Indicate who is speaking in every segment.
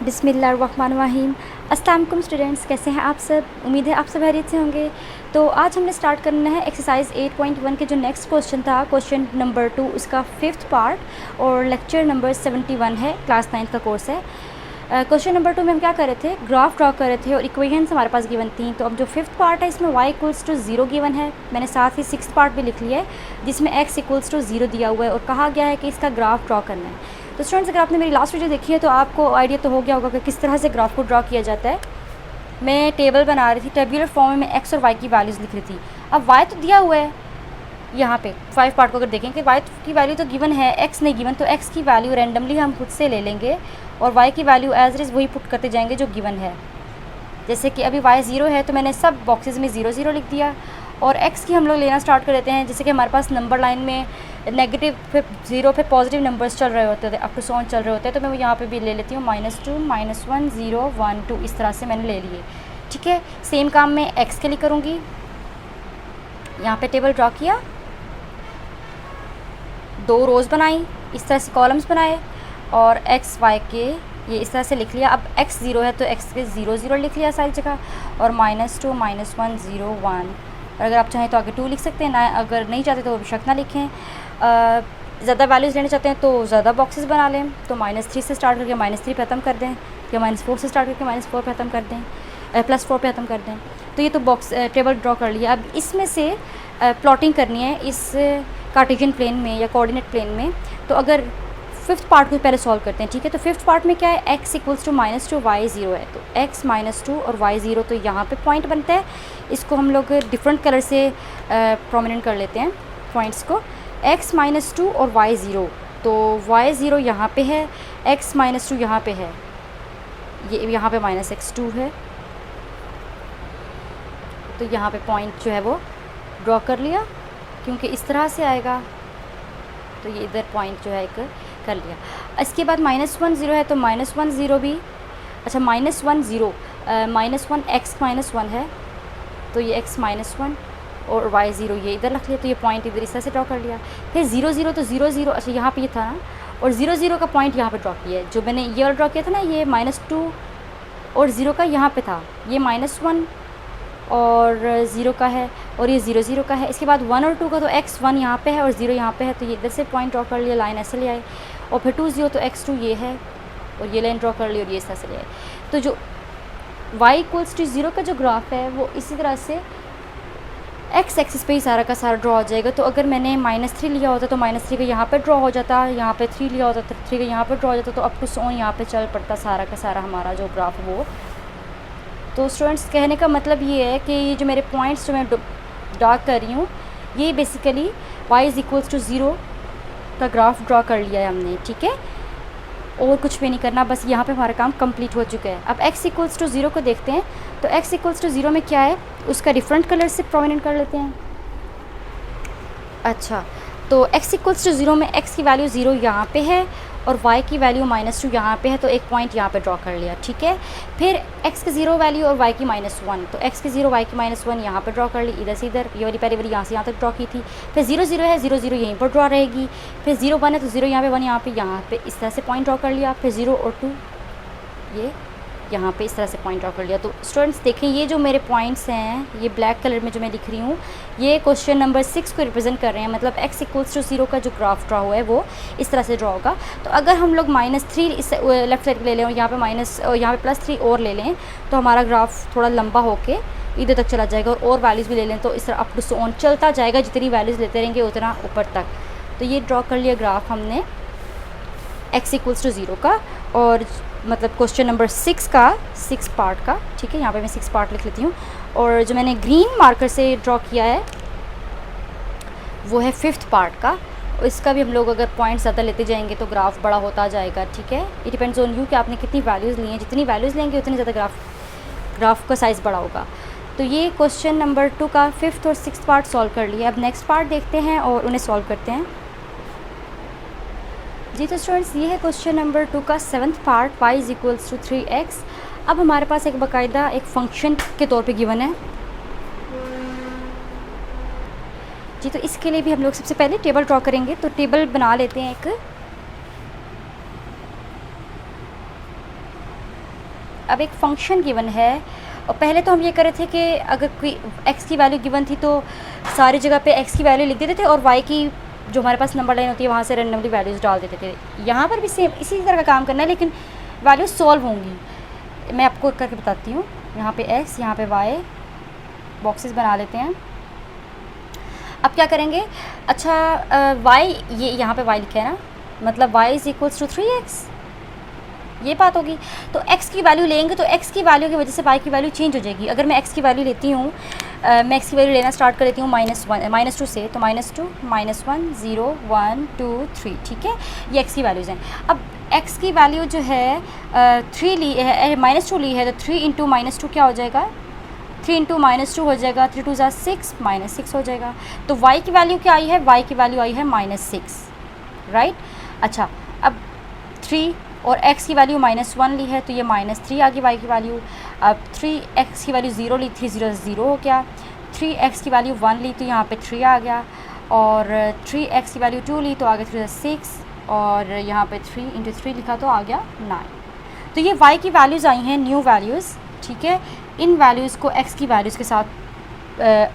Speaker 1: बिस्मिल्लाहिर्रहमानिर्रहीम। अस्सलाम वालेकुम स्टूडेंट्स, कैसे हैं आप सब? उम्मीद है आप सब खैरियत से होंगे। तो आज हमने स्टार्ट करना है एक्सरसाइज 8.1 के जो नेक्स्ट क्वेश्चन था, क्वेश्चन नंबर 2, उसका 5th पार्ट और लेक्चर नंबर 71 है, क्लास 9 का कोर्स है। क्वेश्चन नंबर 2 में हम क्या कर रहे थे, ग्राफ ड्रॉ कर रहे थे और इक्वेशंस हमारे पास गिवन थी। तो अब जो 5th पार्ट है इसमें y इक्वल्स टू 0 गिवन है। मैंने साथ ही 6th पार्ट भी लिख लिया है जिसमें x इक्वल्स टू 0 दिया हुआ है और कहा गया है कि इसका ग्राफ ड्रॉ करना है। तो स्टूडेंट्स, अगर आपने मेरी लास्ट वीडियो देखी है तो आपको आइडिया तो हो गया होगा कि किस तरह से ग्राफ को ड्रॉ किया जाता है। मैं टेबल बना रही थी, टेबुलर फॉर्म में x और y की वैल्यूज़ लिख रही थी। अब y तो दिया हुआ है यहाँ पे 5 पार्ट को अगर देखें कि y की वैल्यू तो गिवन है, x नहीं गिवन, तो x की वैल्यू रैंडमली हम खुद से ले लेंगे और y की वैल्यू एज इज़ वही पुट करते जाएंगे जो गिवन है। जैसे कि अभी y 0 है तो मैंने सब बॉक्सेस में 0 0 लिख दिया और x की हम लोग लेना स्टार्ट कर देते हैं। जैसे कि हमारे पास नंबर लाइन में नेगेटिव फिर 0 पे पॉजिटिव नंबर्स चल रहे होते थे, अप टू 100 चल रहे होते हैं, तो मैं यहाँ पे भी ले लेती हूँ -2 -1 0 1 2, इस तरह से मैंने ले लिए। ठीक है, सेम काम मैं x के लिए करूँगी। यहाँ पे टेबल ड्रॉ किया, 2 रोज़ बनाई, इस तरह से कॉलम्स बनाए और x y के ये इस तरह से लिख लिया। अब x 0 है तो x के 0 0 लिख लिया सारी जगह और -2 -1 0 1। और अगर आप चाहें तो आगे 2 लिख सकते हैं ना, अगर नहीं चाहते तो बेशक ना लिखें। ज़्यादा वैल्यूज़ लेना चाहते हैं तो ज़्यादा बॉक्सेस बना लें, तो -3 से स्टार्ट करके -3 पे ख़त्म कर दें या -4 से स्टार्ट करके -4 पे ख़त्म कर दें, +4 पे ख़त्म कर दें। तो ये तो बॉक्स टेबल ड्रॉ कर लिया। अब इसमें से प्लॉटिंग करनी है इस कार्टेशियन प्लेन में या कोऑर्डिनेट प्लेन में। तो अगर 5th पार्ट को पहले सॉल्व करते हैं, ठीक है। तो 5th पार्ट में क्या है, x इक्वल्स टू -2 y 0 है, तो x -2 और y 0, तो यहाँ पे पॉइंट बनता है। इसको हम लोग डिफरेंट कलर से प्रोमिनेंट कर लेते हैं पॉइंट्स को, x -2 और y 0, तो y 0 यहाँ पे है, x -2 यहाँ पे है, ये यहाँ पे -x2 है, तो यहाँ पे पॉइंट जो है वो ड्रॉ कर लिया क्योंकि इस तरह से आएगा, तो ये इधर पॉइंट जो है एक कर लिया। इसके बाद -1 0 है तो -1 0 भी, अच्छा -1 0 -1 x -1 है, तो ये x -1 और y 0 ये इधर रख लिया, तो ये पॉइंट इधर इस तरह से ड्रॉ कर लिया। फिर 0 0 तो 0 0, अच्छा यहाँ पे ये था ना, और 0 0 का पॉइंट यहाँ पे ड्रॉ किया है। जो मैंने ये ड्रॉ किया था ना, ये -2 और 0 का यहाँ पे था, ये -1 और 0 का है और ये 0 0 का है। इसके बाद 1 और 2 का तो x 1 यहाँ पे है और 0 यहाँ पे है, तो ये इधर से पॉइंट ड्रॉ कर लिया, लाइन ऐसे ले आए। और फिर 2 0 तो x 2 ये है और ये लाइन ड्रॉ कर ली और ये इस तरह से ले आए। तो जो y इक्वल्स टू 0 का जो ग्राफ है वो इसी तरह से x एक्सिस पे ही सारा का सारा ड्रॉ हो जाएगा। तो अगर मैंने -3 लिया होता तो -3 का यहाँ पे ड्रॉ हो जाता, यहाँ पे 3 लिया होता तो 3 का यहाँ पे ड्रॉ हो जाता, तो अप टू 100 यहाँ पे चल पड़ता सारा का सारा हमारा जो ग्राफ है वो। तो स्टूडेंट्स, कहने का मतलब ये है कि ये जो मेरे पॉइंट्स जो मैं डार्क कर रही हूँ, ये basically y is equals to 0 का ग्राफ ड्रॉ कर लिया है हमने, ठीक है। और कुछ भी नहीं करना, बस यहाँ पे हमारा काम कंप्लीट हो चुका है। अब x इक्वल्स टू 0 को देखते हैं, तो x इक्वल्स टू 0 में क्या है, उसका डिफरेंट कलर से प्रोमिनेंट कर लेते हैं। अच्छा, तो x इक्वल्स टू 0 में x की वैल्यू 0 यहाँ पे है और y की वैल्यू -2 यहाँ पे है, तो एक पॉइंट यहाँ पे ड्रॉ कर लिया, ठीक है। फिर x की 0 वैल्यू और y की -1, तो x की 0 y की -1 यहाँ पे ड्रॉ कर ली, इधर से इधर, ये वाली पहली वाली यहाँ से यहाँ तक ड्रॉ की थी। फिर 0 0 है, 0 0 यहीं पर ड्रॉ रहेगी। फिर 0 1 है तो 0 यहाँ पे 1 यहाँ पे इस तरह से पॉइंट ड्रॉ कर लिया। फिर 0 और 2 ये यहाँ पे इस तरह से पॉइंट ड्रॉ कर लिया। तो स्टूडेंट्स देखें, ये जो मेरे पॉइंट्स हैं, ये ब्लैक कलर में जो मैं लिख रही हूँ, ये क्वेश्चन नंबर 6 को रिप्रेजेंट कर रहे हैं। मतलब x इक्वल्स टू 0 का जो ग्राफ ड्रॉ हुआ है वो इस तरह से ड्रॉ होगा। तो अगर हम लोग -3 इस लेफ्ट साइड ले लें और यहाँ पे +3 और ले लें, तो हमारा ग्राफ थोड़ा लंबा होके इधर तक चला जाएगा। और वैल्यूज़ भी ले लें तो इस तरह अप टू 100 चलता जाएगा, जितनी वैल्यूज़ लेते रहेंगे उतना ऊपर तक। तो ये ड्रॉ कर लिया ग्राफ हमने x इक्वल्स टू 0 का, और मतलब क्वेश्चन नंबर 6 का 6 पार्ट का, ठीक है। यहाँ पे मैं 6 पार्ट लिख लेती हूँ। और जो मैंने ग्रीन मार्कर से ड्रॉ किया है वो है 5th पार्ट का। इसका भी हम लोग अगर पॉइंट्स ज़्यादा लेते जाएंगे तो ग्राफ बड़ा होता जाएगा, ठीक है। इट डिपेंड्स ऑन यू कि आपने कितनी वैल्यूज़ ली हैं, जितनी वैल्यूज़ लेंगे उतनी ज़्यादा ग्राफ का साइज़ बड़ा होगा। तो ये क्वेश्चन नंबर 2 का 5th और 6th पार्ट सॉल्व कर लिया। अब नेक्स्ट पार्ट देखते हैं और उन्हें सॉल्व करते हैं। जी तो स्टूडेंट्स, ये है क्वेश्चन नंबर 2 का 7th part, y is equals to 3x। अब हमारे पास एक बाकायदा एक फंक्शन के तौर पे गिवन है जी। तो इसके लिए भी हम लोग सबसे पहले टेबल ड्रॉ करेंगे। तो टेबल बना लेते हैं एक, अब एक फंक्शन गिवन है, और पहले तो हम ये कर रहे थे कि अगर कोई x की वैल्यू गिवन थी तो सारी जगह पे x की वैल्यू लिख देते थे और y की जो हमारे पास नंबर लाइन होती है वहाँ से रैंडमली वैल्यूज़ डाल देते थे। यहाँ पर भी सेम इसी तरह का काम करना है, लेकिन वैल्यूज सॉल्व होंगी। मैं आपको करके बताती हूँ। यहाँ पे x, यहाँ पे y, बॉक्सेस बना लेते हैं। अब क्या करेंगे, अच्छा y, ये यहाँ पे y लिखा है ना, मतलब y is equals to 3x, ये बात होगी। तो x की वैल्यू लेंगे तो x की वैल्यू की वजह से y की वैल्यू चेंज हो जाएगी। अगर मैं x की वैल्यू लेती हूँ, मैं x की वैल्यू लेना स्टार्ट कर देती हूँ -2 से, तो -2, -1, 0, 1, 2, 3, ठीक है, ये x की वैल्यूज़ हैं। अब x की वैल्यू जो है 3 ली है, -2 ली है, तो 3 इंटू -2 क्या हो जाएगा, 3 इंटू -2 हो जाएगा, 3 2 6, -6 हो जाएगा। तो y की वैल्यू क्या आई है, y की वैल्यू आई है -6, राइट। अच्छा, अब 3 और x की वैल्यू -1 ली है, तो ये -3 आ गई y की वैल्यू। अब 3x की वैल्यू 0 ली थी, 0 0 हो गया। 3x की वैल्यू 1 ली तो यहाँ पे 3 आ गया, और 3x की वैल्यू 2 ली तो आ गया 3 6, और यहाँ पे 3 इंटू 3 लिखा तो आ गया 9। तो ये y की वैल्यूज़ आई हैं, न्यू वैल्यूज़, ठीक है। इन वैल्यूज़ को x की वैल्यूज़ के साथ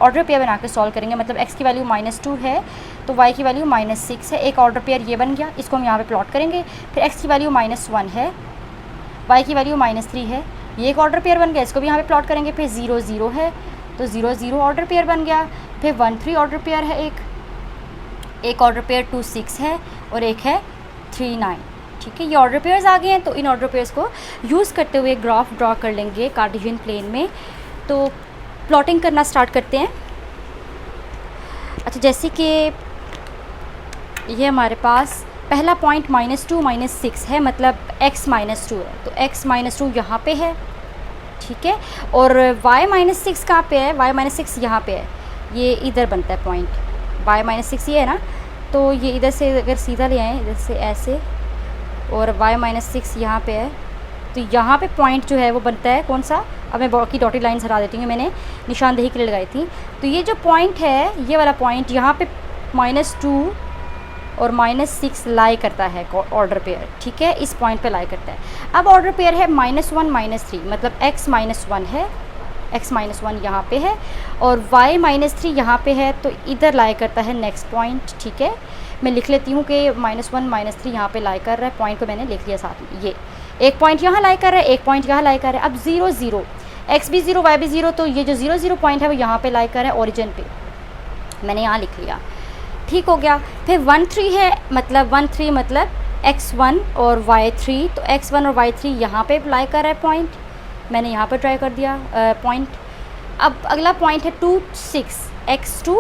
Speaker 1: ऑर्डर पेयर बना के सॉल्व करेंगे। मतलब x की वैल्यू -2 है तो y की वैल्यू -6 है, एक ऑर्डर पेयर ये बन गया, इसको हम यहाँ पे प्लॉट करेंगे। फिर x की वैल्यू -1 है, y की वैल्यू -3 है, ये एक ऑर्डर पेयर बन गया, इसको भी यहाँ पे प्लॉट करेंगे। फिर 0 0 है तो 0 0 ऑर्डर पेयर बन गया। फिर 1 3 ऑर्डर पेयर है, एक ऑर्डर पेयर 2 6 है, और एक है 3 9, ठीक है। ये ऑर्डर पेयर्स आ गए हैं, तो इन ऑर्डर पेयर्स को यूज़ करते हुए ग्राफ ड्रॉ कर लेंगे कार्टेशियन प्लेन में। तो प्लॉटिंग करना स्टार्ट करते हैं। अच्छा, जैसे कि ये हमारे पास पहला पॉइंट -2 -6 है, मतलब x -2 है, तो x -2 यहाँ पे है, ठीक है। और y -6 कहाँ पे है, y -6 यहाँ पे है, ये इधर बनता है पॉइंट, y -6 ये है ना, तो ये इधर से अगर सीधा ले आए, इधर से ऐसे, और y -6 यहाँ पे है, तो यहाँ पे पॉइंट जो है वो बनता है कौन सा। अब मैं बाकी डॉटेड लाइन्स हटा देती हूँ, मैंने निशानदेही के लिए लगाई थी। तो ये जो पॉइंट है, ये वाला पॉइंट यहाँ पे -2 और -6 लाई करता है ऑर्डर पेयर, ठीक है, इस पॉइंट पे लाई करता है। अब ऑर्डर पेयर है -1 -3, मतलब x -1 है, x -1 यहाँ पे है, और y -3 यहाँ पे है, तो इधर लाई करता है नेक्स्ट पॉइंट, ठीक है। मैं लिख लेती हूँ कि -1 -3 यहाँ पे लाई कर रहा है, पॉइंट को मैंने लिख लिया साथ में। ये एक पॉइंट यहाँ लाई कर रहा है, एक पॉइंट यहाँ लाई कर रहा है। अब 0 0, x भी 0 y भी 0, तो ये जो 0 0 पॉइंट है वो यहाँ पे लाई कर रहा है ओरिजिन पे, मैंने यहाँ लिख लिया, ठीक हो गया। फिर 1 3 है, मतलब 1 3 मतलब x1 और y3, तो x1 और y3 यहाँ पे लाई कर रहा है पॉइंट, मैंने यहाँ पर ट्राई कर दिया पॉइंट। अब अगला पॉइंट है 2 6, x2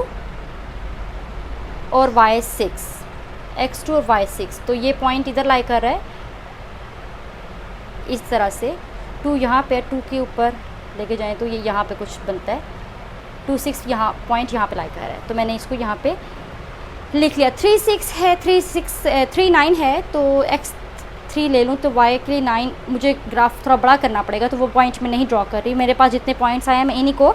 Speaker 1: और y6, x2 और y6, तो ये पॉइंट इधर लाई कर रहा है इस तरह से। 2 यहाँ पे, 2 के ऊपर लेके जाएं तो ये यहाँ पे कुछ बनता है, 2 6 यहाँ पॉइंट यहाँ पे लाई कर रहा है, तो मैंने इसको यहाँ पे लिख लिया। 3 6 है, 3 9 है, तो x3 ले लूँ तो y के लिए 9, मुझे ग्राफ थोड़ा बड़ा करना पड़ेगा, तो वो पॉइंट मैं नहीं ड्रॉ कर रही। मेरे पास जितने पॉइंट्स आए हैं मैं इन्हीं को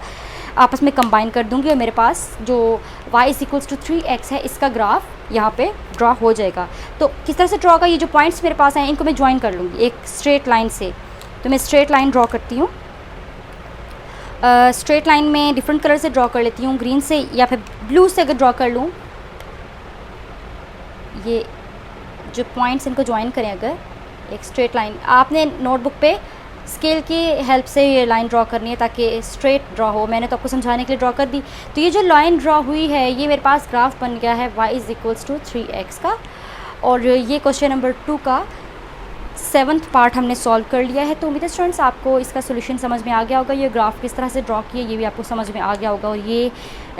Speaker 1: आपस में कंबाइन कर दूँगी, और मेरे पास जो y = 3x है, इसका ग्राफ यहाँ पे ड्रॉ हो जाएगा। तो किस तरह से ड्रॉ होगा, ये जो पॉइंट्स मेरे पास हैं इनको मैं ज्वाइन कर लूँगी एक स्ट्रेट लाइन से। तो मैं स्ट्रेट लाइन ड्रॉ करती हूँ, स्ट्रेट लाइन में डिफरेंट कलर से ड्रॉ कर लेती हूँ, ग्रीन से या फिर ब्लू से अगर ड्रॉ कर लूँ। ये जो पॉइंट्स इनको ज्वाइन करें अगर एक स्ट्रेट लाइन, आपने नोटबुक पे स्केल की हेल्प से ये लाइन ड्रॉ करनी है ताकि स्ट्रेट ड्रॉ हो। मैंने तो आपको समझाने के लिए ड्रॉ कर दी। तो ये जो लाइन ड्रॉ हुई है ये मेरे पास ग्राफ बन गया है y = 3x का। और ये क्वेश्चन नंबर 2 का 7th पार्ट हमने सॉल्व कर लिया है। तो उम्मीद है स्टूडेंट्स आपको इसका सोल्यूशन समझ में आ गया होगा, ये ग्राफ किस तरह से ड्रॉ किए ये भी आपको समझ में आ गया होगा, और ये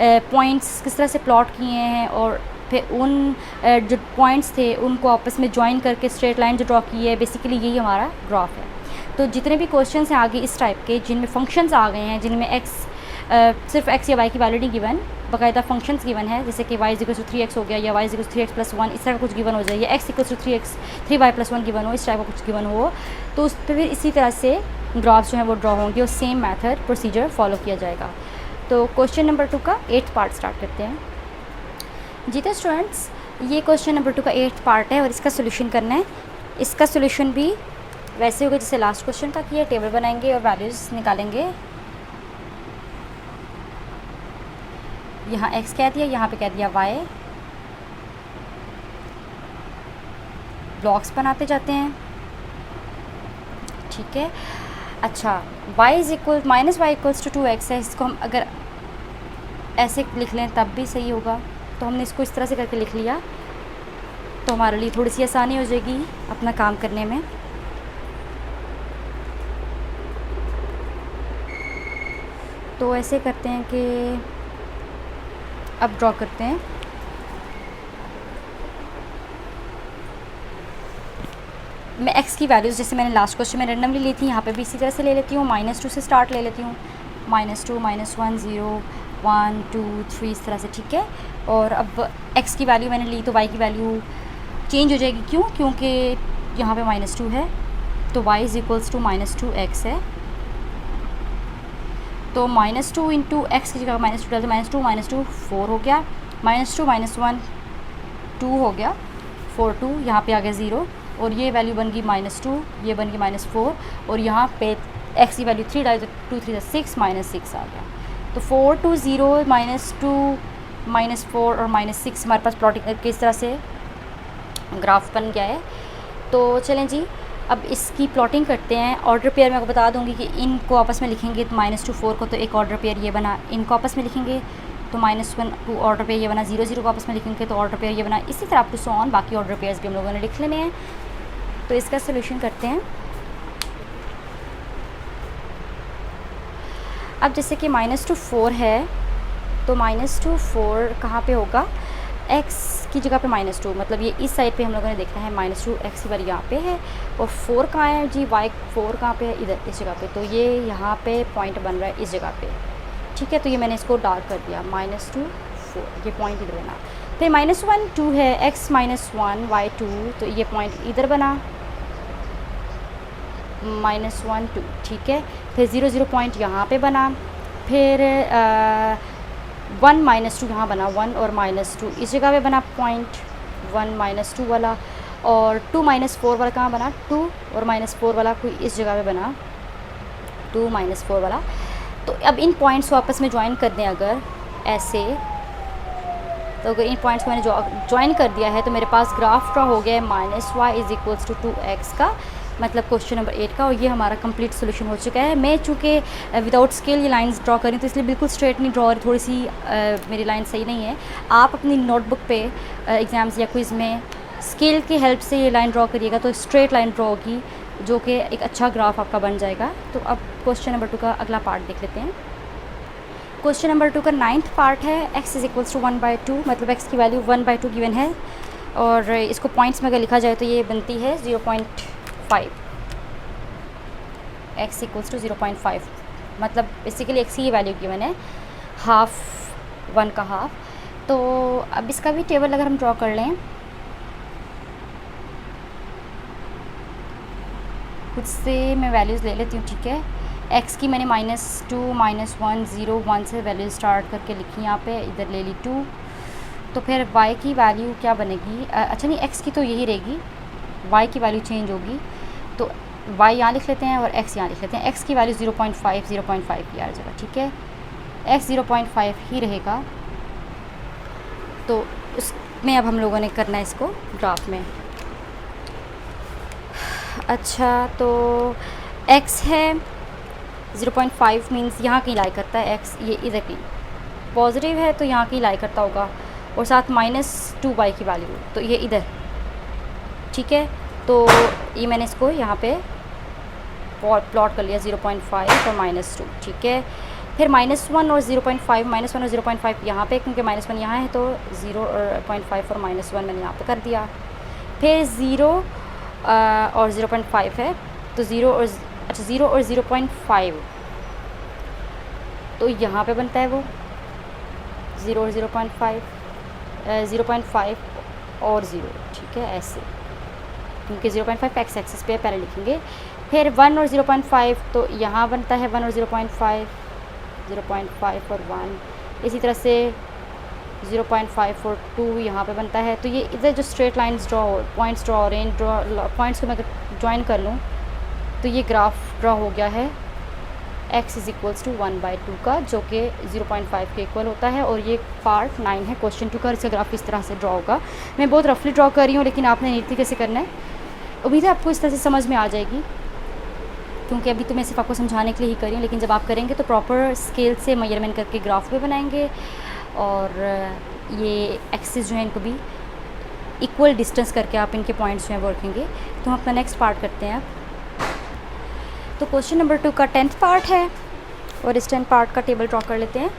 Speaker 1: पॉइंट्स किस तरह से प्लॉट किए हैं, और फिर उन जो पॉइंट्स थे उनको आपस में ज्वाइन करके स्ट्रेट लाइन जो ड्रॉ की है, बेसिकली यही हमारा ग्राफ है। तो जितने भी क्वेश्चंस हैं आगे इस टाइप के जिनमें फंक्शंस आ गए हैं, जिनमें सिर्फ x या y की वैल्यू नहीं गिवन, बाकायदा फंक्शंस गिवन है, जैसे कि y = 3x हो गया, या y = 3x + 1, इस तरह का कुछ गिवन हो जाए, या x = 3y + 1 गिवन हो, इस टाइप का कुछ गिवन हो, तो उस पर फिर इसी तरह से ग्राफ्स जो हैं वो ड्रॉ होंगे और सेम मेथड प्रोसीजर फॉलो किया जाएगा। तो क्वेश्चन नंबर 2 का 8th पार्ट स्टार्ट करते हैं। जी तो स्टूडेंट्स, ये क्वेश्चन नंबर 2 का 8th पार्ट है और इसका सोल्यूशन करना है। इसका सोल्यूशन भी वैसे होगा जैसे लास्ट क्वेश्चन था कि ये टेबल बनाएंगे और वैल्यूज़ निकालेंगे। यहाँ x कह दिया, यहाँ पे कह दिया y। ब्लॉक्स बनाते जाते हैं, ठीक है। अच्छा, y is equal minus y equals to 2x है। इसको हम अगर ऐसे लिख लें तब भी सही होगा, तो हमने इसको इस तरह से करके लिख लिया, तो हमारे लिए थोड़ी सी आसानी हो जाएगी अपना काम करने में। तो ऐसे करते हैं कि अब ड्रॉ करते हैं। मैं x की वैल्यूज़ जैसे मैंने लास्ट क्वेश्चन में रेंडमली ली थी, यहाँ पे भी इसी तरह से ले लेती हूँ। -2 से स्टार्ट ले लेती हूँ, -2 -1 0 1 2 3 इस तरह से, ठीक है। और अब x की वैल्यू मैंने ली तो y की वैल्यू चेंज हो जाएगी। क्यों? क्योंकि यहाँ पे -2 है, तो y is equals to -2x है। तो -2 इंटू एक्स की जगह -2 डालते, -2 4 हो गया, -2 -1 2 हो गया, 4 2 यहाँ पे आ गया 0, और ये वैल्यू बन गई -2, ये बन गई -4, और यहाँ पे x की वैल्यू 3 डाली तो 2 3 6 -6 आ गया। तो 4 2 0 -2 -4 और -6 हमारे पास प्लॉटिंग किस तरह से ग्राफ बन गया है। तो चलें जी, अब इसकी प्लॉटिंग करते हैं। ऑर्डर पेयर मैं आपको बता दूंगी कि इनको आपस में लिखेंगे तो -2 4 को तो एक ऑर्डर पेयर ये बना, इनको आपस में लिखेंगे तो -1 2 ऑर्डर पेयर ये बना, 0 0 को आपस में लिखेंगे तो ऑर्डर पेयर ये बना। इसी तरह अप टू सो ऑन बाकी ऑर्डर पेयर्स भी हम लोगों ने लिख लेने हैं। तो इसका सोल्यूशन करते हैं। अब जैसे कि -2 4 है, तो -2 4 कहाँ पे होगा? x की जगह पे -2, मतलब ये इस साइड पे हम लोगों ने देखना है। -2 x की वैल्यू यहाँ पे है, और 4 कहाँ है जी? y 4 कहाँ पे है? इधर इस जगह पे। तो ये यहाँ पे पॉइंट बन रहा है इस जगह पे, ठीक है। तो ये मैंने इसको डार्क कर दिया, -2 4, ये पॉइंट इधर बना। फिर -1 2 है, x -1 y 2, तो ये पॉइंट इधर बना, -1 2, ठीक है। फिर 0 0 पॉइंट यहाँ पे बना, फिर 1 -2 यहाँ बना, 1 और -2 इस जगह पे बना पॉइंट, 1 -2 वाला, और 2 -4 वाला कहाँ बना? 2 और -4 वाला कोई इस जगह पे बना, 2 -4 वाला। तो अब इन पॉइंट्स को आपस में ज्वाइन कर दें अगर ऐसे, तो अगर इन पॉइंट्स को मैंने ज्वाइन कर दिया है तो मेरे पास ग्राफ ड्रॉ हो गया है -y is equals to 2x का, मतलब क्वेश्चन नंबर 8 का। और ये हमारा कंप्लीट सोल्यूशन हो चुका है। मैं चूँकि विदाउट स्केल ये लाइंस ड्रॉ करी तो इसलिए बिल्कुल स्ट्रेट नहीं ड्रॉ, थोड़ी सी मेरी लाइन सही नहीं है। आप अपनी नोटबुक पे एग्ज़ाम्स या क्विज़ में स्केल की हेल्प से ये लाइन ड्रॉ करिएगा तो स्ट्रेट लाइन ड्रॉ होगी, जो कि एक अच्छा ग्राफ आपका बन जाएगा। तो अब क्वेश्चन नंबर 2 का अगला पार्ट देख लेते हैं। क्वेश्चन नंबर 2 का 9th पार्ट है। x इज़ इक्वल्स टू 1/2, मतलब x की वैल्यू 1/2 गिवन है, और इसको पॉइंट्स में अगर लिखा जाए तो ये बनती है 0.5, x इक्वल्स टू 0.5, मतलब बेसिकली x की ये वैल्यू गिवन है, हाफ 1 का हाफ। तो अब इसका भी टेबल अगर हम ड्रॉ कर लें, खुद से मैं वैल्यूज़ ले लेती हूँ, ठीक है। x की मैंने -2 -1 0 1 से वैल्यू स्टार्ट करके लिखी, यहाँ पे इधर ले ली 2। तो फिर y की वैल्यू क्या बनेगी? अच्छा नहीं, x की तो यही रहेगी, y की वैल्यू चेंज होगी, तो y यहाँ लिख लेते हैं और x यहाँ लिख लेते हैं। x की वैल्यू 0.5 की आ जाएगा, ठीक है। x 0.5 ही रहेगा, तो उसमें अब हम लोगों ने करना है इसको ग्राफ में। अच्छा, तो x है 0.5 मीन्स यहाँ कहीं लाई करता है x, ये इधर कहीं पॉजिटिव है तो यहाँ कहीं लाई करता होगा, और साथ -2y की वैल्यू तो ये इधर, ठीक है। तो ये मैंने इसको यहाँ पे प्लॉट कर लिया 0.5 और -2, ठीक है। फिर -1 और 0.5, -1 और 0.5 यहाँ पे, क्योंकि -1 यहाँ है तो 0.5 और -1 मैंने यहाँ पे कर दिया। फिर 0 और 0.5 है तो 0 और 0.5 तो यहाँ पे बनता है वो 0 और 0.5 और 0, ठीक है, ऐसे, क्योंकि 0.5 x एक्सिस पे पहले लिखेंगे। फिर 1 और 0.5 तो यहाँ बनता है 1 और 0.5 और 1, इसी तरह से 0.5 और 2 यहाँ पे बनता है। तो ये इधर जो straight lines draw points draw हो रहे हैं, पॉइंट्स को मैं अगर ज्वाइन कर लूँ तो ये ग्राफ ड्रा हो गया है x इज़ इक्वल्स टू 1/2 का, जो कि 0.5 के इक्वल होता है। और ये पार्ट 9 है क्वेश्चन 2 का। इसका ग्राफ इस तरह से ड्रा होगा। मैं बहुत रफली ड्रा कर रही हूँ, लेकिन आपने नीट तरीके से करना है। उम्मीद है आपको इस तरह से समझ में आ जाएगी, क्योंकि अभी तो मैं सिर्फ आपको समझाने के लिए ही कर रही हूँ, लेकिन जब आप करेंगे तो प्रॉपर स्केल से मेजरमेंट करके ग्राफ भी बनाएंगे। और ये एक्सिस जो है इनको भी इक्वल डिस्टेंस करके आप इनके पॉइंट्स जो हैं वो रखेंगे। तो हम अपना नेक्स्ट पार्ट करते हैं। तो क्वेश्चन नंबर 2 का 10th पार्ट है, और इस 10th पार्ट का टेबल ड्रॉ कर लेते हैं।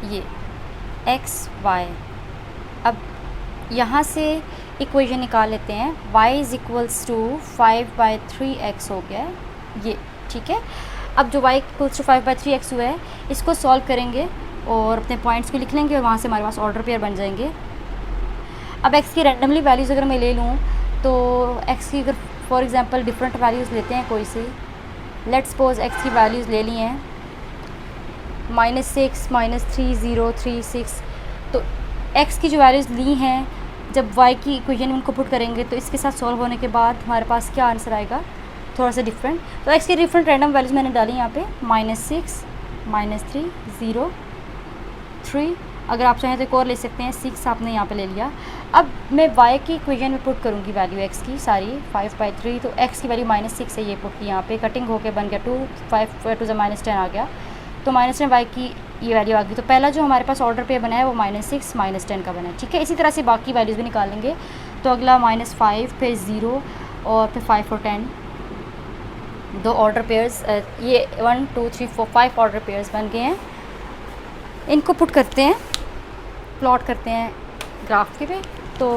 Speaker 1: ये x y, अब यहाँ से इक्वेशन निकाल लेते हैं। y is equals to 5/3x हो गया है ये, ठीक है। अब जो y इक्वल्स टू 5/3x हुआ है, इसको सॉल्व करेंगे और अपने पॉइंट्स को लिख लेंगे, और वहाँ से हमारे पास ऑर्डर पेयर बन जाएंगे। अब x की रैंडमली वैल्यूज़ अगर मैं ले लूँ, तो x की अगर फॉर एग्जांपल डिफरेंट वैल्यूज़ लेते हैं कोई सी, लेट्स सपोज x की वैल्यूज़ ले ली हैं -6, -3, 0, 3, 6। तो x की जो वैल्यूज़ ली हैं, जब y की इक्वेशन में उनको पुट करेंगे तो इसके साथ सॉल्व होने के बाद हमारे पास क्या आंसर आएगा, थोड़ा सा डिफरेंट। तो x की डिफरेंट रैंडम वैल्यूज़ मैंने डाली यहाँ पे, -6, -3, 0, 3। अगर आप चाहें तो एक और ले सकते हैं, 6 आपने यहाँ पे ले लिया। अब मैं y की इक्वेशन में पुट करूँगी वैल्यू x की सारी 5/3, तो x की वैल्यू -6 है, ये पुट की यहाँ पे, कटिंग होके बन गया 2, 5 2 -10 आ गया, तो -10 y की ये वैल्यू आ गई। तो पहला जो हमारे पास ऑर्डर पे बना है वो -6 -10 का बना है, ठीक है। इसी तरह से बाकी वैल्यूज़ भी निकाल लेंगे। तो अगला -5, फिर 0, और फिर 5 और 10, दो ऑर्डर पेयर्स, ये 1 2 3 4 5 ऑर्डर पेयर्स बन गए हैं। इनको पुट करते हैं, प्लॉट करते हैं ग्राफ के पे। तो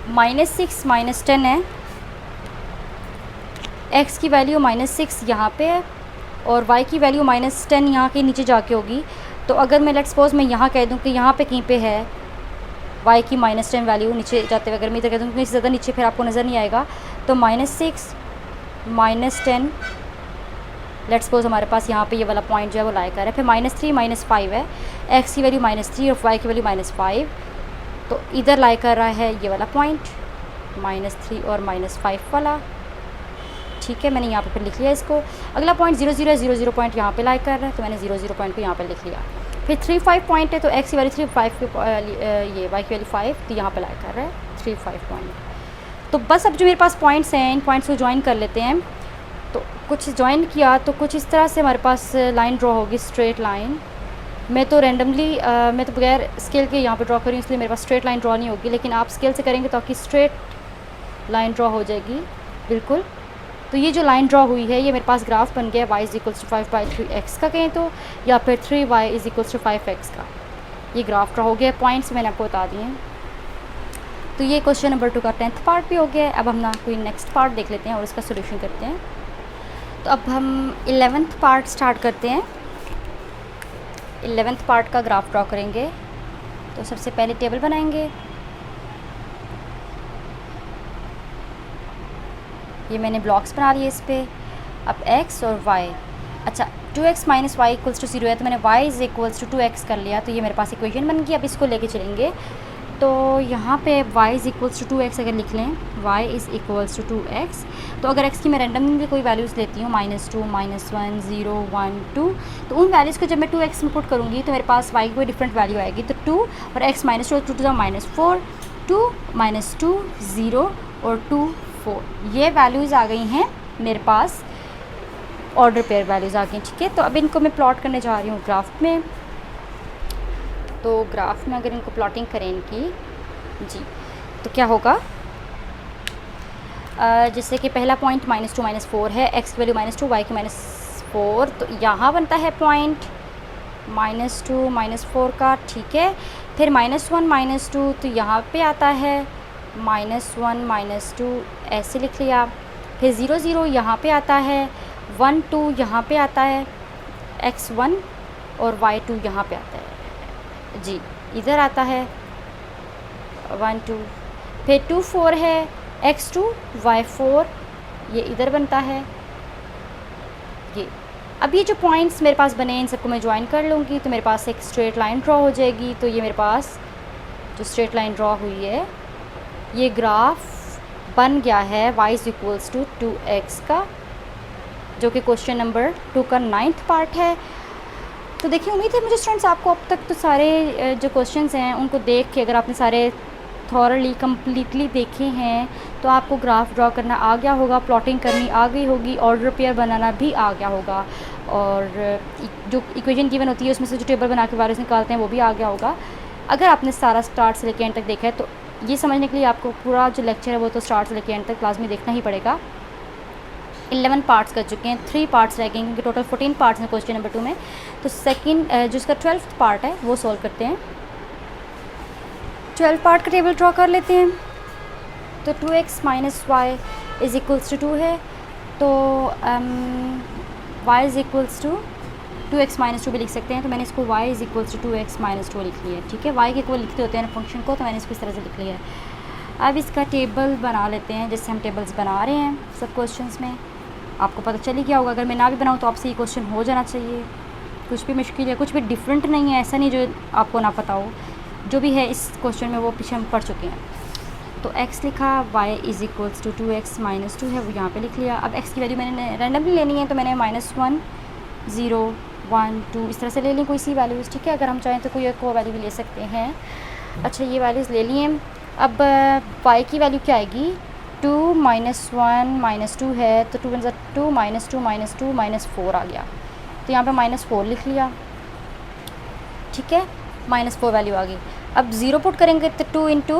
Speaker 1: -6 -10 है, x की वैल्यू -6 यहाँ पे है, और y की वैल्यू -10 यहाँ के नीचे जाके होगी। तो अगर मैं लेट्स सपोज मैं यहाँ कह दूँ कि यहाँ पे कहीं पे है y की -10 वैल्यू, नीचे जाते हुए अगर मैं इधर कह दूँ कि ज़्यादा नीचे फिर आपको नज़र नहीं आएगा, तो -6 -10, लेट्स सपोज हमारे पास यहाँ पे ये वाला पॉइंट जो है वो लाई कर है। फिर -3 -5 है, x की वैल्यू -3 और y की वैल्यू -5, तो इधर लाई कर रहा है ये वाला पॉइंट -3 और -5 वाला, ठीक है। मैंने यहाँ पे फिर लिख लिया इसको। अगला पॉइंट 0 0 है, 0 0 पॉइंट यहाँ पे लाई कर रहा है, तो मैंने 0 0 पॉइंट को यहाँ पे लिख लिया। फिर 3 5 पॉइंट है, तो x की वैल्यू 3, 5 ये y की वैल्यू 5, तो यहाँ पे लाई कर रहा है 3 5 पॉइंट। तो बस अब जो मेरे पास पॉइंट्स हैं, इन पॉइंट्स को ज्वाइन कर लेते हैं। तो कुछ ज्वाइन किया तो कुछ इस तरह से हमारे पास लाइन ड्रॉ होगी, स्ट्रेट लाइन। मैं तो रैंडमली मैं तो बगैर स्केल के यहाँ पे ड्रॉ करी हूँ, इसलिए मेरे पास स्ट्रेट लाइन ड्रॉ नहीं होगी, लेकिन आप स्केल से करेंगे तो आपकी स्ट्रेट लाइन ड्रॉ हो जाएगी बिल्कुल। तो ये जो लाइन ड्रॉ हुई है, ये मेरे पास ग्राफ बन गया y is equals to 5/3x का कहें तो, या फिर 3y is equals to 5x का। ये ग्राफ ड्रॉ हो गया, पॉइंट्स मैंने आपको बता दिए हैं। तो ये क्वेश्चन नंबर 2 का 10th पार्ट भी हो गया है। अब हम ना कोई नेक्स्ट पार्ट देख लेते हैं और इसका सोल्यूशन करते हैं। तो अब हम 11th पार्ट स्टार्ट करते हैं। 11th पार्ट का ग्राफ ड्रॉ करेंगे। तो सबसे पहले टेबल बनाएंगे। ये मैंने ब्लॉक्स बना लिए इस पर। अब x और y, अच्छा 2x minus y equals to 0 है, तो मैंने y is equals to 2x कर लिया, तो ये मेरे पास इक्वेशन बन गई। अब इसको लेके चलेंगे। तो यहाँ पे y is equals to 2x अगर लिख लें, y is equals to 2x, तो अगर x की मैं रैंडमली कोई वैल्यूज़ लेती हूँ -2 -1 0 1 2, तो उन वैल्यूज़ को जब मैं 2x में पुट करूँगी तो मेरे पास y की कोई डिफरेंट वैल्यू आएगी। तो 2 और x -2 2 -4 2 -2 0 और 2 4, ये वैल्यूज़ आ गई हैं मेरे पास, ऑर्डर पेयर वैल्यूज़ आ गई, ठीक है। तो अब इनको मैं प्लॉट करने जा रही हूँ ग्राफ में। तो ग्राफ में अगर इनको प्लॉटिंग करें इनकी जी, तो क्या होगा, जैसे कि पहला पॉइंट -2 -4 है, x की वैल्यू -2 y की -4, तो यहाँ बनता है पॉइंट -2 -4 का, ठीक है। फिर -1 -2, तो यहाँ पे आता है -1 -2, ऐसे लिख लिया। फिर 0 0 यहाँ पे आता है, 1 2 यहाँ पे आता है, x1 और y2 यहाँ पे आता है जी, इधर आता है 1 2। फिर 2 4 है, x2 y4, ये इधर बनता है ये, अब ये जो पॉइंट्स मेरे पास बने इन सबको मैं ज्वाइन कर लूँगी तो मेरे पास एक स्ट्रेट लाइन ड्रॉ हो जाएगी। तो ये मेरे पास जो स्ट्रेट लाइन ड्रॉ हुई है, ये ग्राफ बन गया है y is equals to 2x का, जो कि क्वेश्चन नंबर 2 का 9th पार्ट है। तो देखिए, उम्मीद है मुझे स्टूडेंट्स आपको अब तक तो सारे जो क्वेश्चंस हैं उनको देख के, अगर आपने सारे थॉरली कम्प्लीटली देखे हैं तो आपको ग्राफ ड्रॉ करना आ गया होगा, प्लॉटिंग करनी आ गई होगी, ऑर्डर पेयर बनाना भी आ गया होगा, और जो इक्वेशन गिवन होती है उसमें से जो टेबल बना के वारिस निकालते हैं वो भी आ गया होगा। अगर आपने सारा स्टार्ट से लेकर एंड तक देखा है तो ये समझने के लिए आपको पूरा जो लेक्चर है वो तो स्टार्ट से लेकर एंड तक क्लास में देखना ही पड़ेगा। 11 पार्ट्स कर चुके हैं, 3 पार्ट्स रह गए क्योंकि टोटल 14 पार्ट्स हैं क्वेश्चन नंबर 2 में। तो सेकंड जो इसका 12th पार्ट है वो सॉल्व करते हैं। 12 पार्ट का टेबल ड्रॉ कर लेते हैं। तो 2x minus y is equals to 2 है, तो y is equals to 2x minus 2 भी लिख सकते हैं। तो मैंने इसको y is equals to 2x minus 2 लिख लिया है, ठीक है। y के इक्वल लिखते होते हैं फंक्शन को, तो मैंने इसको इस तरह से लिख लिया है। अब इसका टेबल बना लेते हैं, जैसे हम टेबल्स बना रहे हैं सब क्वेश्चंस में। आपको पता चल ही गया होगा, अगर मैं ना भी बनाऊँ तो आपसे ये क्वेश्चन हो जाना चाहिए। कुछ भी मुश्किल है, कुछ भी डिफरेंट नहीं है, ऐसा नहीं जो आपको ना पता हो। जो भी है इस क्वेश्चन में वो पीछे हम पढ़ चुके हैं। तो x लिखा, y is equals to 2x minus 2 है, वो यहाँ पे लिख लिया। अब x की वैल्यू मैंने रैंडमली लेनी है, तो मैंने -1 0 1 2 इस तरह से ले ली कोई सी वैल्यूज़, ठीक है। अगर हम चाहें तो कोई एक वैल्यू भी ले सकते हैं। अच्छा, ये वैल्यूज़ ले लिए। अब y की वैल्यू क्या आएगी, 2 -1 -2 है, तो 2 × 2 -2 -2 -4 आ गया। तो यहाँ पे -4 लिख लिया, ठीक है। -4 वैल्यू आ गई। अब 0 पुट करेंगे तो 2 इंटू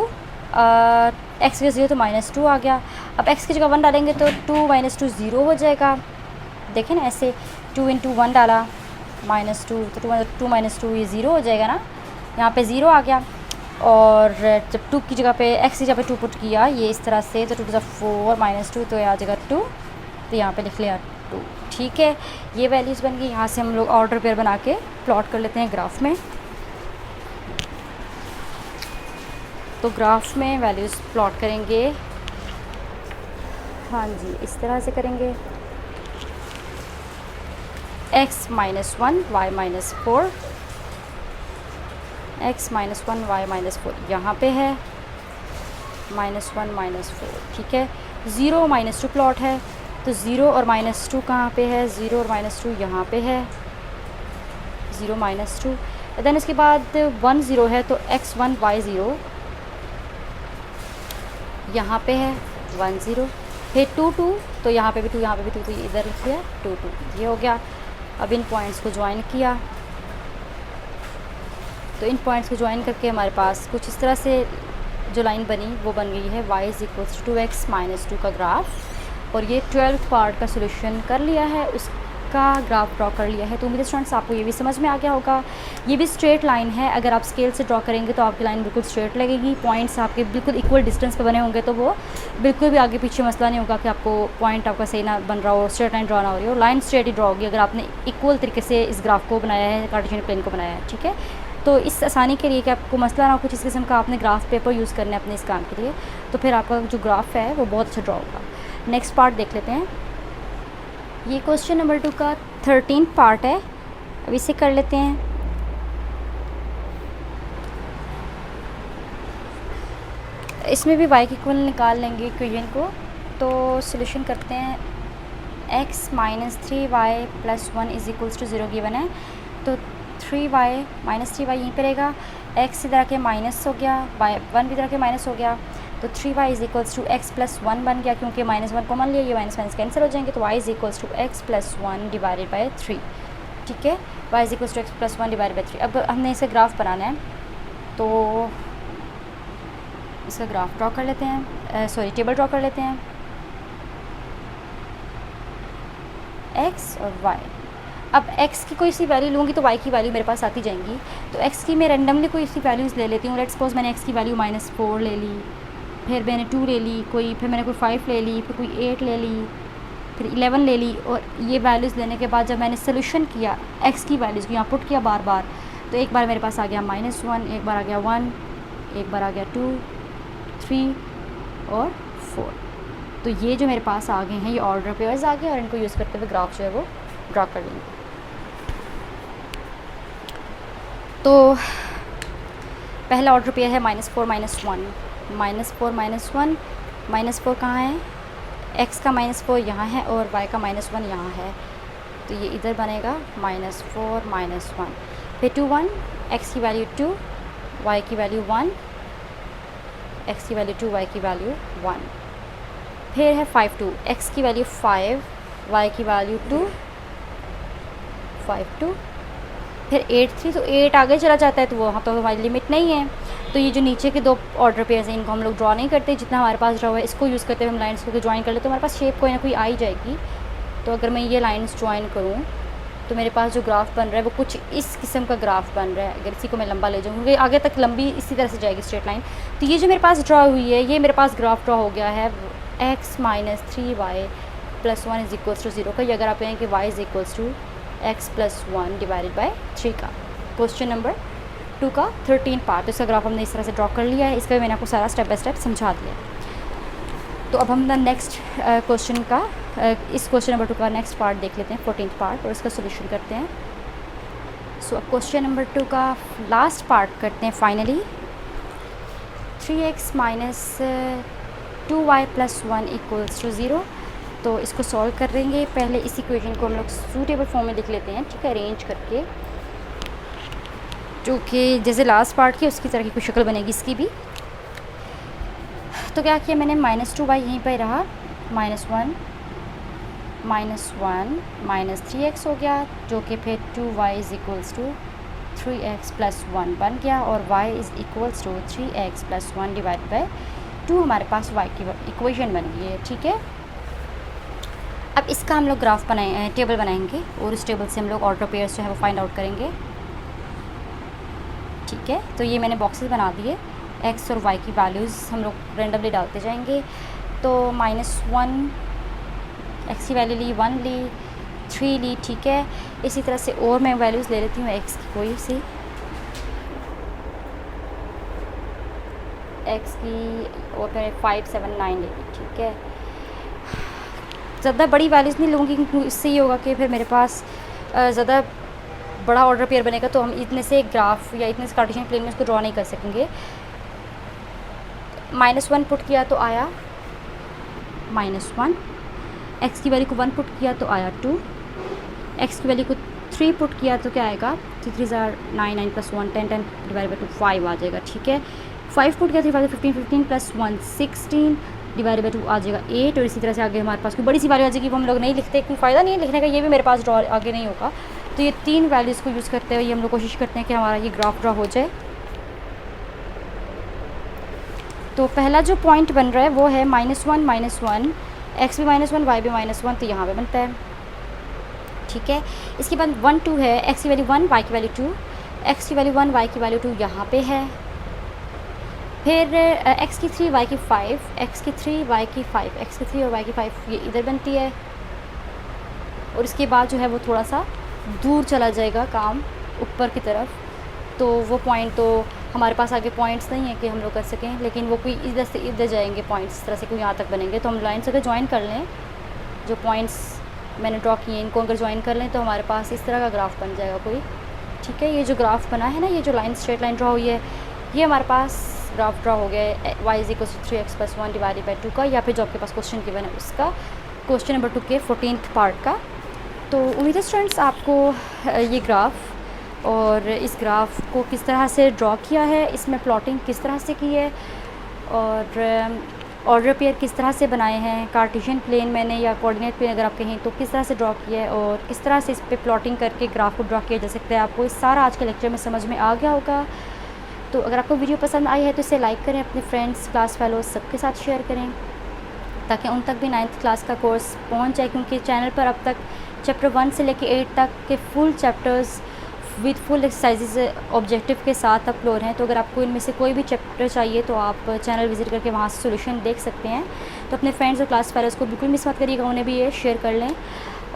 Speaker 1: एक्स के 0 तो -2 आ गया। अब x की जगह 1 डालेंगे तो 2 - 2 0 हो जाएगा। देखें ना, ऐसे 2 इंटू 1 डाला -2, तो 2 - 2 ये 0 हो जाएगा ना, यहाँ पे 0 आ गया। और जब 2 की जगह पे x की जगह पे 2 पुट किया ये इस तरह से, तो 2 × 4 -2, तो आ जाएगा 2, तो यहाँ पे लिख लिया 2, ठीक है। ये वैल्यूज़ बन गई। यहाँ से हम लोग ऑर्डर पेयर बना के प्लॉट कर लेते हैं ग्राफ में। तो ग्राफ में वैल्यूज़ प्लॉट करेंगे, हाँ जी, इस तरह से करेंगे। x - 1 y - 4, x - 1 y - 4 यहाँ पे है, -1 -4, ठीक है। 0 -2 प्लॉट है, तो 0 और -2 कहाँ पे है, 0 और -2 यहाँ पे है, 0 -2। देन इसके बाद 1 0 है, तो x1 y0 यहाँ पे है, 1 0। फिर 2 2, तो यहाँ पे भी 2, यहाँ पे भी 2, तो इधर लिख दिया 2 2, ये हो गया। अब इन पॉइंट्स को ज्वाइन किया, तो इन पॉइंट्स को ज्वाइन करके हमारे पास कुछ इस तरह से जो लाइन बनी वो बन गई है y is equals to 2x minus 2 का ग्राफ। और ये 12th पार्ट का सोल्यूशन कर लिया है, उसका ग्राफ ड्रॉ कर लिया है। तो उम्मीद है स्टूडेंट्स आपको ये भी समझ में आ गया होगा। ये भी स्ट्रेट लाइन है, अगर आप स्केल से ड्रॉ करेंगे तो आपकी लाइन बिल्कुल स्ट्रेट लगेगी। पॉइंट्स आपके बिल्कुल इक्वल डिस्टेंस पे बने होंगे, तो वो बिल्कुल भी आगे पीछे मसला नहीं होगा कि आपको पॉइंट आपका सही ना बन रहा हो, स्ट्रेट लाइन ड्रॉ ना हो रही हो। लाइन स्ट्रेट ही ड्रॉ होगी अगर आपने इक्वल तरीके से इस ग्राफ को बनाया है, कार्टेशियन प्लेन को बनाया है, ठीक है। तो इस आसानी के लिए कि आपको मसला ना हो कुछ इस किस्म का, आपने ग्राफ पेपर यूज़ करना है अपने इस काम के लिए, तो फिर आपका जो ग्राफ है वो बहुत अच्छा ड्रॉ होगा। नेक्स्ट पार्ट देख लेते हैं। ये क्वेश्चन नंबर 2 का 13 पार्ट है, अब इसे कर लेते हैं। इसमें भी y की इक्वल निकाल लेंगे इक्वेशन को। तो सोल्यूशन करते हैं। x - 3y + 1 is equals to 0 given है, तो 3y - 3y यहीं पर रहेगा। x इधर आके माइनस हो गया, 1 भी इधर आके माइनस हो गया, तो 3y is equals to x + 1 बन गया, क्योंकि -1 कॉमन लिया, ये माइनस कैंसिल हो जाएंगे। तो y is equals to x + 1 divided by 3, ठीक है। y is equals to x + 1 divided by 3। अब हमने इसे ग्राफ बनाना है, तो इसका ग्राफ ड्रॉ कर लेते हैं, सॉरी टेबल ड्रॉ कर लेते हैं। x और y, अब x की कोई सी वैल्यू लूँगी तो y की वैल्यू मेरे पास आती जाएंगी। तो x की मैं रेंडमली कोई सी वैल्यूज़ ले लेती हूँ। लेट्स सपोज मैंने x की वैल्यू -4 ले ली, फिर मैंने 2 ले ली, फिर मैंने कोई 5 ले ली, फिर कोई 8 ले ली, फिर 11 ले ली। और ये वैल्यूज़ लेने के बाद जब मैंने सोल्यूशन किया x की वैल्यूज़ को यहाँ पुट किया बार बार, तो एक बार मेरे पास आ गया -1, एक बार आ गया 1, एक बार आ गया 2, 3 और 4। तो ये जो मेरे पास आ गए हैं ये ऑर्डर पेयर्स आ गए, और इनको यूज़ करते हुए ग्राफ जो है वो ड्रा कर लेंगे। तो पहला ऑर्डर पेयर है -4 -1, -4 -1 कहाँ है, x का -4 यहाँ है और y का -1 यहाँ है, तो ये इधर बनेगा -4 -1, फिर 2 1, x की वैल्यू 2, y की वैल्यू 1, x की वैल्यू 2, y की वैल्यू 1, फिर है 5 2, x की वैल्यू 5, y की वैल्यू 2, 5 2, फिर 8 3, तो 8 आगे चला जाता है तो वहाँ तो हमारी लिमिट नहीं है। तो ये जो नीचे के 2 ऑर्डर पेयर्स हैं इनको हम लोग ड्रॉ नहीं करते, जितना हमारे पास ड्रा हुआ है इसको यूज़ करते हुए हम लाइन्स को ज्वाइन कर लेते तो हमारे पास शेप कोई ना कोई आ ही जाएगी। तो अगर मैं ये लाइन्स ज्वाइन करूँ तो मेरे पास जो ग्राफ बन रहा है वो कुछ इस किस्म का ग्राफ बन रहा है। अगर इसी को मैं लंबा ले जाऊँगी आगे तक लंबी इसी तरह से जाएगी स्ट्रेट लाइन। तो ये जो मेरे पास ड्रा हुई है ये मेरे पास ग्राफ ड्रा हो गया है x - 3y + 1 = 0 का। ये अगर आप कहें कि y = x + 1 / 3 का। क्वेश्चन नंबर 2 का 13 पार्ट, तो इसका ग्राफ हमने इस तरह से ड्रॉ कर लिया है। इसका मैंने आपको सारा स्टेप बाय स्टेप समझा दिया। तो अब हम नेक्स्ट क्वेश्चन का इस क्वेश्चन नंबर 2 का नेक्स्ट पार्ट देख लेते हैं, 14th पार्ट, और इसका सोल्यूशन करते हैं। सो अब क्वेश्चन नंबर 2 का लास्ट पार्ट करते हैं फाइनली। 3x - 2y + 1 = 0। तो इसको सॉल्व करेंगे। पहले इस इक्वेशन को हम लोग सूटेबल फॉर्म में लिख लेते हैं, ठीक है, अरेंज करके, जो कि जैसे लास्ट पार्ट की उसकी तरह की कुछ शक्ल बनेगी इसकी भी। तो क्या किया मैंने, -2y यहीं पर रहा, -1 -3x हो गया, जो कि फिर 2y = 3x + 1 बन गया, और y = 3x + 1 / 2 हमारे पास y की इक्वेशन बन गई है, ठीक है। अब इसका हम लोग ग्राफ टेबल बनाएंगे और इस टेबल से हम लोग ऑर्डर पेयर्स जो है वो फाइंड आउट करेंगे, ठीक है। तो ये मैंने बॉक्सेस बना दिए, x और y की वैल्यूज़ हम लोग रेंडमली डालते जाएंगे। तो -1 x की वैल्यू ली, 1 ली, 3 ली, ठीक है। इसी तरह से और मैं वैल्यूज़ ले लेती हूँ x की, कोई सी x की, और फिर 5 7 9 ले ली, ठीक है। ज़्यादा बड़ी वैल्यूज़ नहीं लूँगी क्योंकि इससे ये होगा कि फिर मेरे पास ज़्यादा बड़ा ऑर्डर पेयर बनेगा तो हम इतने से ग्राफ या इतने से कार्टेशियन प्लेन में इसको ड्रॉ नहीं कर सकेंगे। -1 पुट किया तो आया -1, x की वैल्यू को 1 पुट किया तो आया 2, x की वैल्यू को 3 पुट किया तो क्या आएगा, 3 3 9 9 + 1 10 10 / 2 5 आ जाएगा, ठीक है। 5 पुट किया तो 15 15 + 1 16 / 2 आ जाएगा 8, और इसी तरह से आगे हमारे पास कोई बड़ी सी वैल्यू आ जाएगी, वो हम लोग नहीं लिखते, कोई फ़ायदा नहीं है लिखने का, ये भी मेरे पास ड्रॉ आगे नहीं होगा। तो ये 3 वैल्यूज़ को यूज़ करते हुए हम लोग कोशिश करते हैं कि हमारा ये ग्राफ ड्रॉ हो जाए। तो पहला जो पॉइंट बन रहा है वो है -1 -1, x भी -1 y भी -1, तो यहाँ पे बनता है, ठीक है। इसके बाद 1 2 है, x की वैल्यू 1 y की वैल्यू 2, x की वैल्यू 1 y की वैल्यू 2 यहाँ पे है। फिर x की 3 y की 5, x की 3 y की 5, x की 3 और y की 5 ये इधर बनती है, और इसके बाद जो है वो थोड़ा सा दूर चला जाएगा काम ऊपर की तरफ। तो वो पॉइंट तो हमारे पास आगे पॉइंट्स नहीं है कि हम लोग कर सकें, लेकिन वो कोई इधर से इधर जाएंगे पॉइंट्स, इस तरह से कोई यहाँ तक बनेंगे। तो हम लाइन्स अगर ज्वाइन कर लें, जो पॉइंट्स मैंने ड्रॉ किए इनको अगर ज्वाइन कर लें तो हमारे पास इस तरह का ग्राफ बन जाएगा कोई, ठीक है। ये जो ग्राफ बना है ना, ये जो लाइन स्ट्रेट लाइन ड्रॉ हुई है, ये हमारे पास ग्राफ ड्रॉ हो गया है y = 3x + 1 / 2 का, या फिर जो आपके पास क्वेश्चन गिवन है उसका, क्वेश्चन नंबर 2 के 14th पार्ट का। तो उम्मीद है स्टूडेंट्स आपको ये ग्राफ और इस ग्राफ को किस तरह से ड्रॉ किया है, इसमें प्लॉटिंग किस तरह से की है, और ऑर्डर पेयर किस तरह से बनाए हैं, कार्टेशियन प्लेन मैंने या कोऑर्डिनेट प्लेन अगर आप कहें तो किस तरह से ड्रॉ किया है, और किस तरह से इस पर प्लॉटिंग करके ग्राफ को ड्रॉ किया जा सकता है। आपको इस सारा आज के लेक्चर में समझ में आ गया होगा। तो अगर आपको वीडियो पसंद आई है तो इसे लाइक करें, अपने फ्रेंड्स, क्लास फेलोज सबके साथ शेयर करें, ताकि उन तक भी 9th क्लास का कोर्स पहुंच जाए, क्योंकि चैनल पर अब तक चैप्टर 1 से लेकर 8 तक के full chapters with full exercises objective के साथ अपलोड हैं। तो अगर आपको इनमें से कोई भी चैप्टर चाहिए तो आप चैनल विज़िट करके वहाँ से सोल्यूशन देख सकते हैं। तो अपने फ्रेंड्स और क्लास फेलोज़ को बिल्कुल मिस मत करिएगा, उन्हें भी ये शेयर कर लें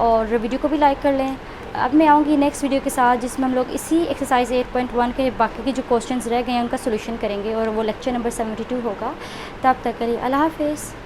Speaker 1: और वीडियो को भी लाइक कर लें। अब मैं आऊँगी नेक्स्ट वीडियो के साथ, जिसमें हम लोग इसी एक्सरसाइज 8.1 के बाकी के जो क्वेश्चंस रह गए हैं उनका सोल्यूशन करेंगे, और वो लेक्चर नंबर 72 होगा। तब तक के लिए अल्लाह हाफ़िज़।